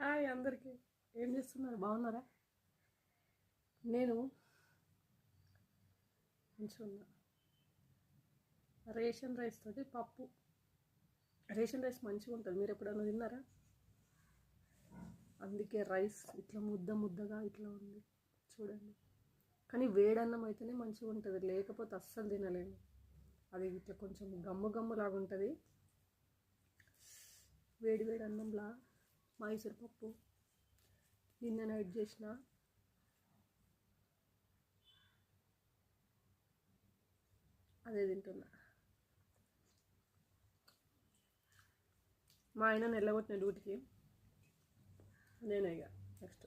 Hi అందరికీ. ఏం చేస్తున్నారు? బాగున్నారా? నేను మంచిగా ఉన్నా. రేషన్ రైస్ తోటి పప్పు. రేషన్ రైస్ మంచిగా ఉంటుంది. మీరు ఎప్పుడైనా తిన్నారా? అందుకే రైస్ ఇట్లా ముద్ద ముద్దగా ఇట్లా ఉంది చూడండి. కానీ వేడన్నం అయితేనే మంచిగా ఉంటుంది, లేకపోతే అస్సలు తినలేము. అది ఇట్లా కొంచెం గమ్ము గమ్ము లాగా ఉంటుంది. వేడి వేడి అన్నంలా మైసూర్ పప్పు నిన్న నైట్ చేసిన, అదే తింటున్నా. మా ఆయన నెల్లగొట్టిన డ్యూటీకి నేనే ఇక నెక్స్ట్.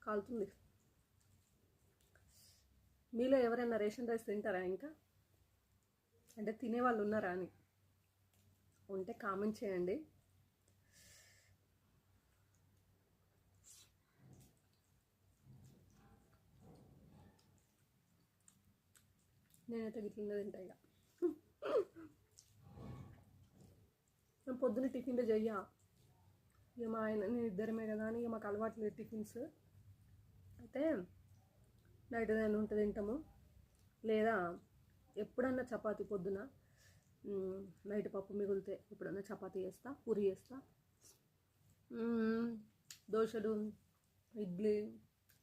కాలుతుంది. మీలో ఎవరైనా రేషన్ రైస్ తింటారా? ఇంకా అంటే తినేవాళ్ళు ఉన్నారా అని ఉంటే కామెంట్ చేయండి. నేనైతే గిట్లనే తింటా. ఇక నేను పొద్దున్న టిఫిన్లు చెయ్యా. ఇక మా ఆయన నేను ఇద్దరమే కదా అని ఇక మాకు అలవాటు లేదు టిఫిన్స్. అయితే నైట్ ఏదైనా ఉంటే తింటాము, లేదా ఎప్పుడన్నా చపాతీ పొద్దున నైట్ పప్పు మిగిలితే ఎప్పుడన్నా చపాతీ చేస్తా, పూరి చేస్తా. దోశలు, ఇడ్లీ,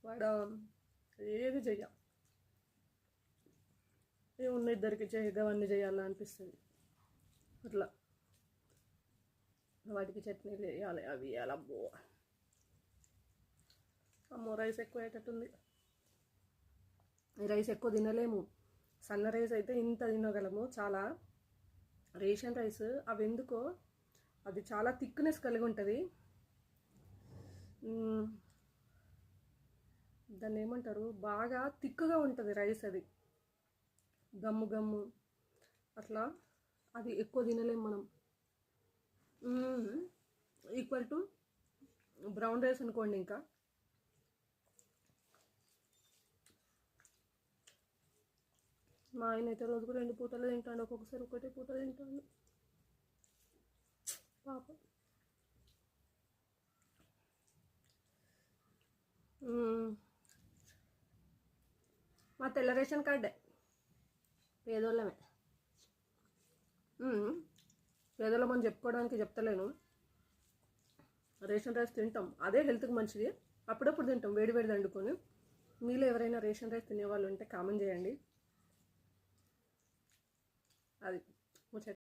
వడ ఏది చెయ్య. ఏమున్న ఇద్దరికి చేయగవన్నీ చేయాలని అనిపిస్తుంది. అట్లా వాటికి చట్నీలు వేయాలి, అవి వేయాలి. అబ్బో అమ్మో రైస్ ఎక్కువ అయ్యేటట్టుంది. ఈ రైస్ ఎక్కువ తినలేము. సన్న రైస్ అయితే ఇంత తినగలము చాలా. రేషన్ రైస్ అవి ఎందుకో అది చాలా థిక్నెస్ కలిగి ఉంటుంది. దాన్ని ఏమంటారు, బాగా థిక్గా ఉంటుంది రైస్. అది గమ్ము గమ్ము అట్లా, అది ఎక్కువ తినలేము మనం. ఈక్వల్ టు బ్రౌన్ రైస్ అనుకోండి. ఇంకా మా ఆయన అయితే రోజుకు 2 పూటలు తింటాడు, ఒక్కొక్కసారి 1 పూట తింటాడు పాపం. మా తెల్ల రేషన్ కార్డే, పేదోళ్ళమే. పేదోళ్ళమని చెప్పుకోవడానికి చెప్తలేను. రేషన్ రైస్ తింటాం, అదే హెల్త్కి మంచిది. అప్పుడప్పుడు తింటాం వేడి వేడి వండుకొని. మీలో ఎవరైనా రేషన్ రైస్ తినేవాళ్ళు ఉంటే కామెంట్ చేయండి. అది ముచ్చట.